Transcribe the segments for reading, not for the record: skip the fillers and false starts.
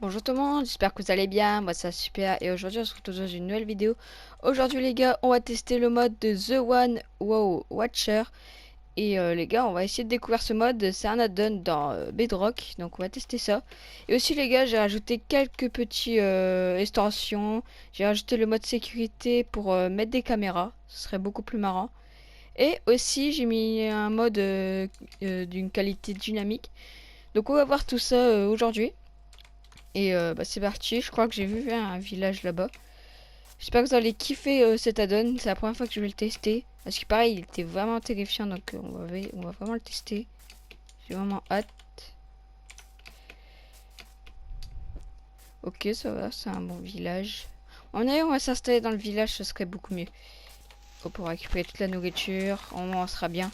Bonjour tout le monde, j'espère que vous allez bien, moi ça va super et aujourd'hui on se retrouve dans une nouvelle vidéo. Aujourd'hui les gars, on va tester le mode de The One Wow Watcher et les gars, on va essayer de découvrir ce mode, c'est un add-on dans Bedrock, donc on va tester ça. Et aussi les gars, j'ai rajouté quelques petits extensions, j'ai rajouté le mode sécurité pour mettre des caméras, ce serait beaucoup plus marrant. Et aussi j'ai mis un mode d'une qualité dynamique, donc on va voir tout ça aujourd'hui. Et c'est parti, je crois que j'ai vu un village là-bas. J'espère que vous allez kiffer cet add-on, c'est la première fois que je vais le tester. Parce que pareil, il était vraiment terrifiant, donc on va vraiment le tester. J'ai vraiment hâte. Ok, ça va, c'est un bon village. En ailleurs, on va s'installer dans le village, ce serait beaucoup mieux. Pour récupérer toute la nourriture, au moins on sera bien.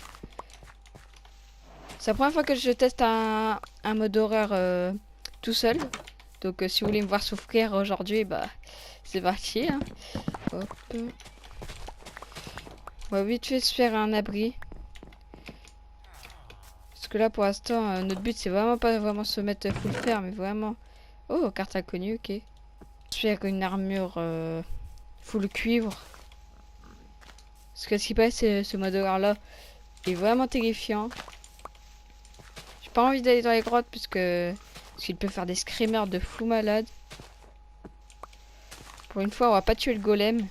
C'est la première fois que je teste un mode horreur tout seul. Donc si vous voulez me voir souffrir aujourd'hui, bah c'est parti. Hein. Hop. On va vite fait se faire un abri. Parce que là, pour l'instant, notre but, c'est vraiment pas vraiment se mettre full fer, mais vraiment... Oh, carte inconnue, ok. Se faire une armure full cuivre. Parce que ce qui passe, ce mode là est vraiment terrifiant. J'ai pas envie d'aller dans les grottes, parce qu'il peut faire des screamers de fou malade. Pour une fois, on va pas tuer le golem.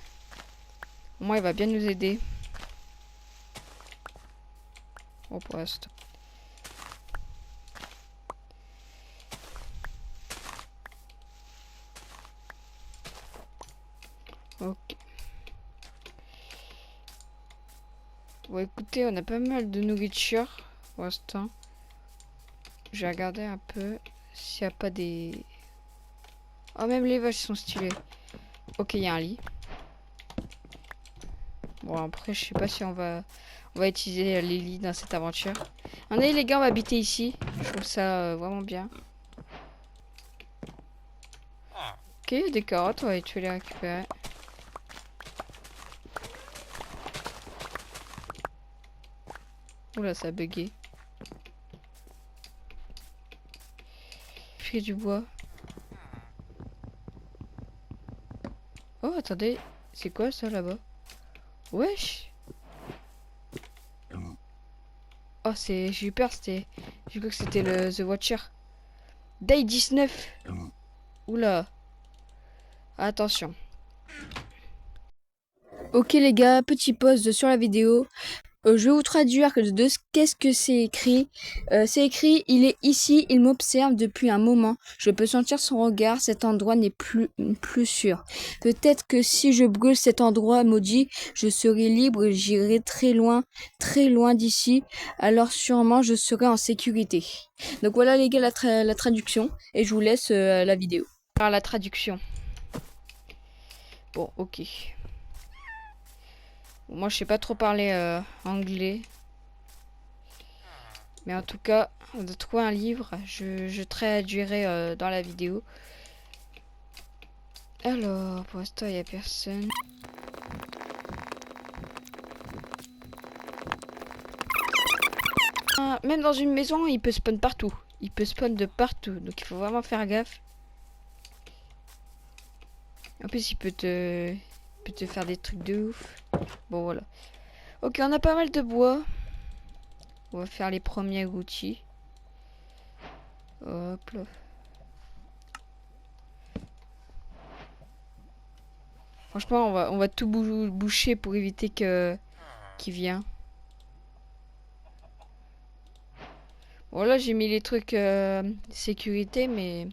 Au moins, il va bien nous aider. Bon, pour l'instant. Ok. Bon, écoutez, on a pas mal de nourriture pour l'instant. Je vais regarder un peu s'il n'y a pas des... Oh, même les vaches sont stylées. Ok, il y a un lit. Bon, après, je sais pas si on va utiliser les lits dans cette aventure. Allez, les gars, on va habiter ici. Je trouve ça vraiment bien. Ok, il y a des carottes, on va les récupérer. Oula, ça a bugué. J'ai du bois. Oh, attendez. C'est quoi ça là-bas? Wesh. Oh, c'est... J'ai eu peur, c'était... J'ai cru que c'était le The Watcher. Day 19. Oula. Attention. Ok les gars, petit pause sur la vidéo. Je vais vous traduire de qu'est-ce que c'est écrit. C'est écrit, il est ici, il m'observe depuis un moment. Je peux sentir son regard, cet endroit n'est plus sûr. Peut-être que si je brûle cet endroit maudit, je serai libre, j'irai très loin d'ici. Alors sûrement je serai en sécurité. Donc voilà les gars la traduction et je vous laisse la vidéo. Alors la traduction. Bon, ok. Bon, moi je sais pas trop parler anglais. Mais en tout cas, on a trouvé un livre. Je traduirai dans la vidéo. Alors, pour l'instant, il n'y a personne. Même dans une maison, il peut spawn partout. Il peut spawn de partout. Donc il faut vraiment faire gaffe. En plus, il peut te faire des trucs de ouf. Bon, voilà. Ok, on a pas mal de bois. On va faire les premiers outils. Hop là. Franchement, on va tout boucher pour éviter qu'il vienne. Bon là j'ai mis les trucs sécurité mais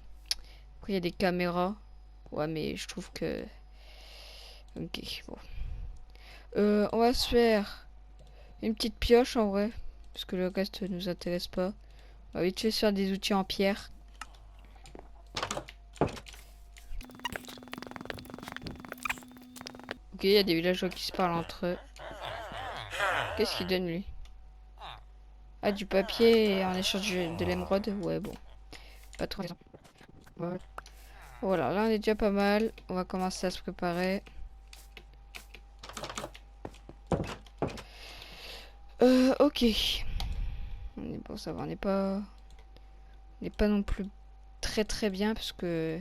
après il y a des caméras. Ouais mais je trouve que... Ok bon. On va se faire une petite pioche en vrai. Parce que le reste nous intéresse pas. On va vite fait se faire des outils en pierre. Ok il y a des villageois qui se parlent entre eux. Qu'est-ce qu'il donne lui? Ah du papier en échange de l'émeraude. Ouais bon. Pas trop raison. Voilà là on est déjà pas mal. On va commencer à se préparer. Ok. Bon ça va on n'est pas non plus très bien parce que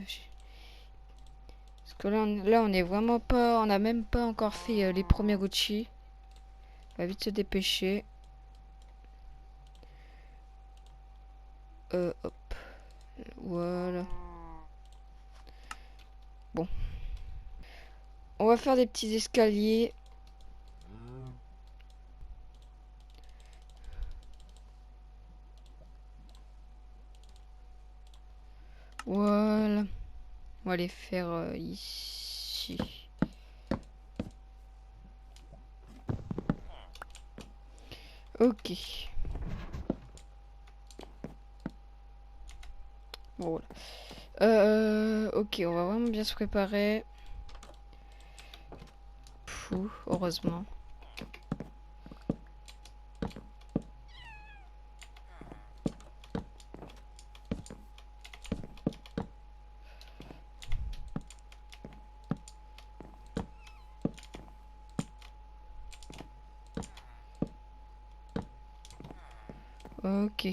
là on est vraiment pas, on a même pas encore fait les premiers Gucci. On va vite se dépêcher. Hop, voilà. Bon, on va faire des petits escaliers. Voilà. On va les faire ici. Ok. Bon, voilà. Ok, on va vraiment bien se préparer. Fou, heureusement. Ok.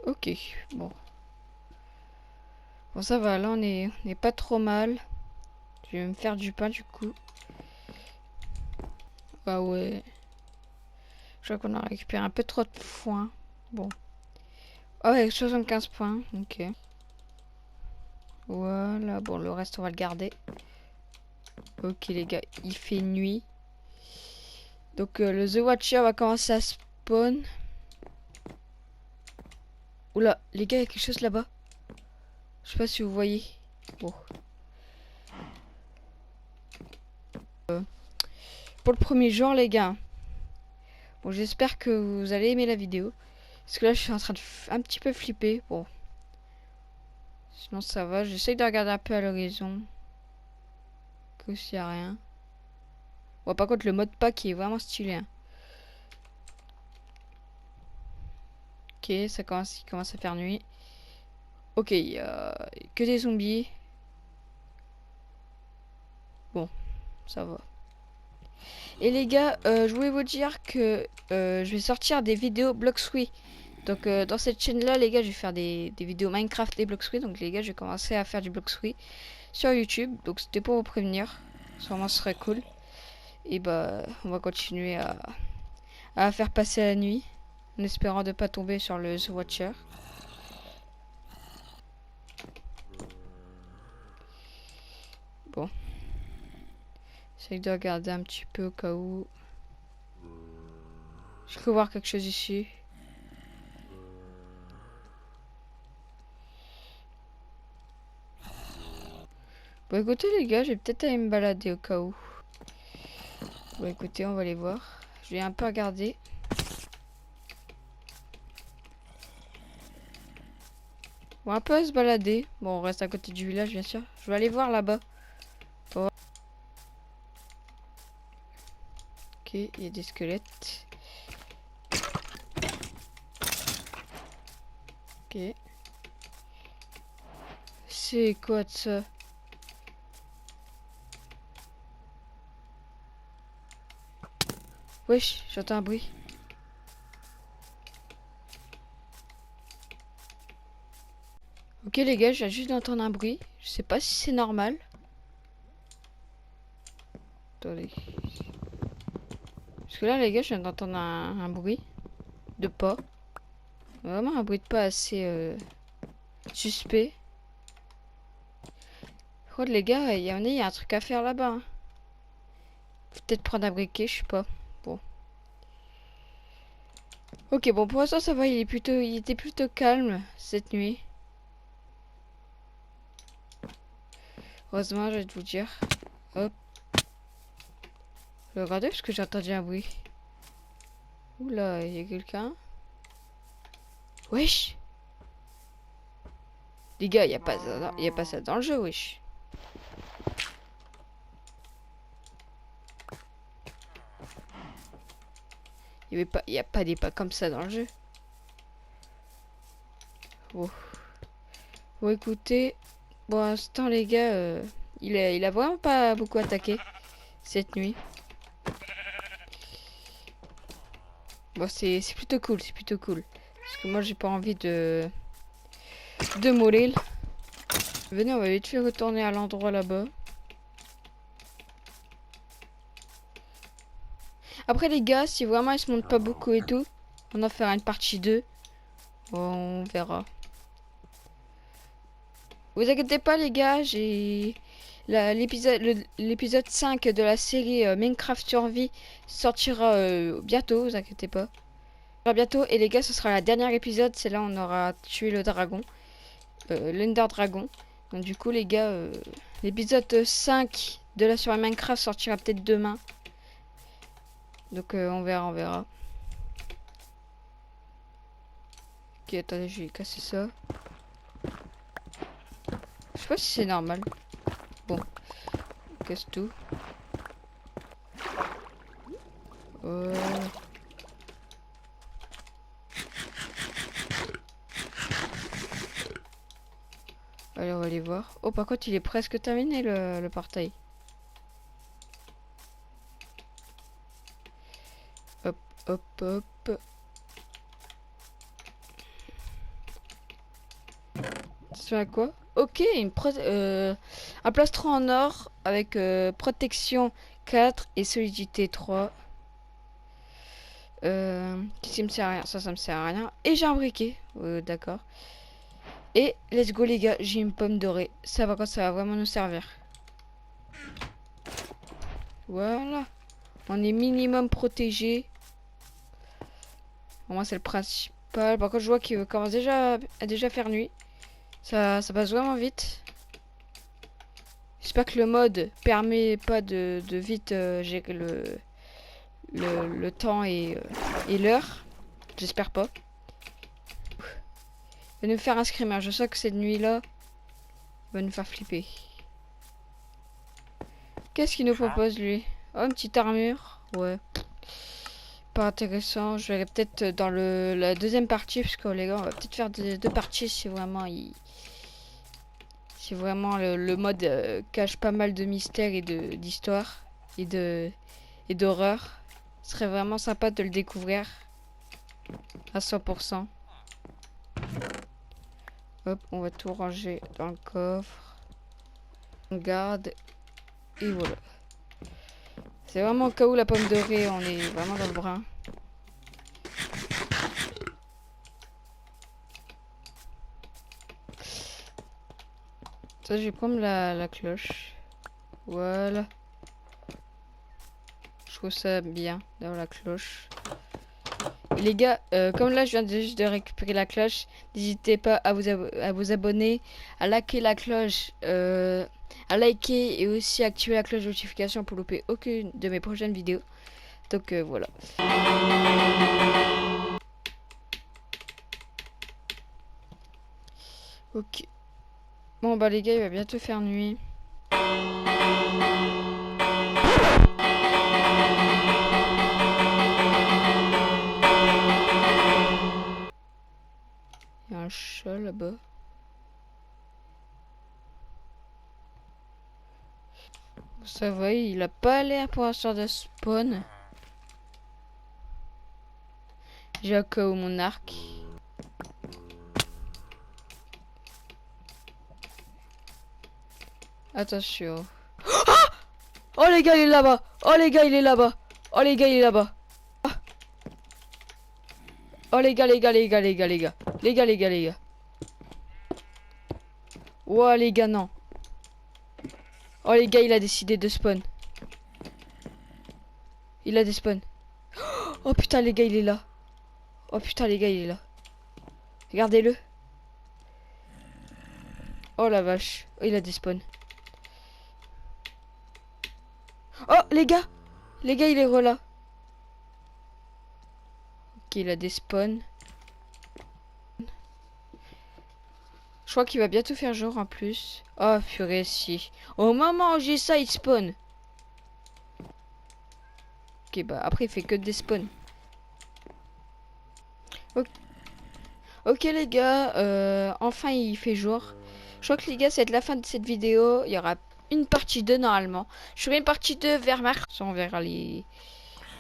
Ok, bon. Bon, ça va, là on est pas trop mal. Je vais me faire du pain du coup. Ah ouais. Je crois qu'on a récupéré un peu trop de foin. Bon. Ah ouais, 75 points. Ok. Voilà. Bon, le reste, on va le garder. Ok, les gars, il fait nuit. Donc, le The Watcher va commencer à spawn. Oula, les gars, il y a quelque chose là-bas. Je sais pas si vous voyez. Bon. Pour le premier jour, les gars. Bon, j'espère que vous allez aimer la vidéo. Parce que là, je suis en train de un petit peu flipper. Bon. Sinon, ça va. J'essaye de regarder un peu à l'horizon. Que s'il y a rien. Bon, par contre, le mode pack est vraiment stylé. Hein. Ok, il commence à faire nuit. Ok, il y a que des zombies. Bon, ça va. Et les gars, je voulais vous dire que je vais sortir des vidéos Bloxfruit. Donc dans cette chaîne là les gars, je vais faire des vidéos Minecraft et Bloxfruit. Donc les gars, je vais commencer à faire du Bloxfruit sur YouTube. Donc c'était pour vous prévenir. Sûrement ce serait cool. Et bah on va continuer à faire passer la nuit. En espérant de pas tomber sur le The Watcher. Bon. J'essaie de regarder un petit peu au cas où. Je peux voir quelque chose ici. Bon écoutez les gars, je vais peut-être aller me balader au cas où. Bon écoutez, on va aller voir. Je vais un peu regarder. On va un peu se balader. Bon, on reste à côté du village bien sûr. Je vais aller voir là-bas. Oh. Ok, il y a des squelettes. Ok. C'est quoi de ça? Wesh, j'entends un bruit. Ok les gars, je viens juste d'entendre un bruit. Je sais pas si c'est normal. Attendez. Parce que là les gars, je viens d'entendre un bruit de pas. Vraiment un bruit de pas assez suspect. Par contre les gars, il y a un truc à faire là-bas. Hein. Peut-être prendre un briquet, je sais pas. Bon. Ok, bon pour l'instant ça va, il était plutôt calme cette nuit. Heureusement, je vais te vous dire. Hop. Je vais regarder parce que j'ai entendu un bruit. Oula, il y a quelqu'un. Wesh. Les gars, y a pas ça dans le jeu, wesh. Y a pas des pas comme ça dans le jeu. Bon. Bon, écoutez. Pour l'instant, les gars, il a vraiment pas beaucoup attaqué cette nuit. Bon, c'est plutôt cool, c'est plutôt cool. Parce que moi, j'ai pas envie de mourir. Venez, on va vite fait retourner à l'endroit là-bas. Après, les gars, si vraiment ils se montent pas beaucoup et tout, on en fera une partie 2. On verra. Vous inquiétez pas, les gars, j'ai l'épisode 5 de la série Minecraft Survie sortira bientôt, vous inquiétez pas. Bientôt, et les gars, ce sera la dernière épisode, c'est là où on aura tué le dragon, l'Ender Dragon. Donc du coup, les gars, l'épisode 5 de la série Minecraft sortira peut-être demain. Donc on verra, on verra. Ok, attendez, je vais casser ça. Je sais pas si c'est normal. Bon, on casse tout. Allez, on va aller voir. Oh, par contre, il est presque terminé le portail. Hop, hop, hop. C'est à quoi? Ok, un plastron en or avec protection 4 et solidité 3. Qui me sert à rien? Ça me sert à rien. Et j'ai un briquet. D'accord. Et let's go les gars, j'ai une pomme dorée. Ça va quand ça va vraiment nous servir. Voilà. On est minimum protégé. Au moins c'est le principal. Par contre je vois qu'il commence déjà à faire nuit. Ça passe vraiment vite. J'espère que le mode permet pas de vite gérer le temps et l'heure. J'espère pas. Il va nous faire un screamer. Je sens que cette nuit-là va nous faire flipper. Qu'est-ce qu'il nous propose lui? Oh, une petite armure. Ouais. Pas intéressant. Je vais aller peut-être dans la deuxième partie. Parce que les gars, on va peut-être faire deux parties si vraiment si vraiment le mode cache pas mal de mystères et d'histoire et d'horreur. Ce serait vraiment sympa de le découvrir à 100%. Hop, on va tout ranger dans le coffre. On garde. Et voilà. C'est vraiment au cas où la pomme dorée, on est vraiment dans le brun. Ça, je vais prendre la cloche. Voilà. Je trouve ça bien d'avoir la cloche. Et les gars, comme là je viens juste de récupérer la cloche, n'hésitez pas à vous abonner, à liker la cloche, à liker et aussi activer la cloche de notification pour louper aucune de mes prochaines vidéos. Donc voilà. Ok. Bon bah les gars, il va bientôt faire nuit. Il y a un chat là-bas. Ça va, il a pas l'air pour l'instant de spawn. J'ai au cas où mon arc. Attention. Oh les gars, il est là-bas. Oh les gars, il est là-bas. Oh les gars, il est là-bas. Oh les gars, les gars, les gars, les gars, les gars. Les gars, les gars, les gars. Oh les gars, non. Oh les gars, il a décidé de spawn. Il a des spawns. Oh putain, les gars, il est là. Oh putain, les gars, il est là. Regardez-le. Oh la vache. Oh, il a des spawns. Oh les gars. Les gars, il est là. Ok, il a des spawns. Je crois qu'il va bientôt faire jour en plus. Oh purée, si. Au moment où j'ai ça, il spawn. Ok, bah après, il fait que des spawns. Ok les gars, enfin il fait jour. Je crois que les gars, ça va être la fin de cette vidéo. Il y aura une partie 2 normalement. Je ferai une partie 2 vers mercredi. On verra les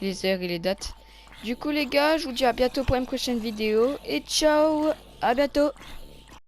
heures et les dates. Du coup les gars, je vous dis à bientôt pour une prochaine vidéo et ciao, à bientôt.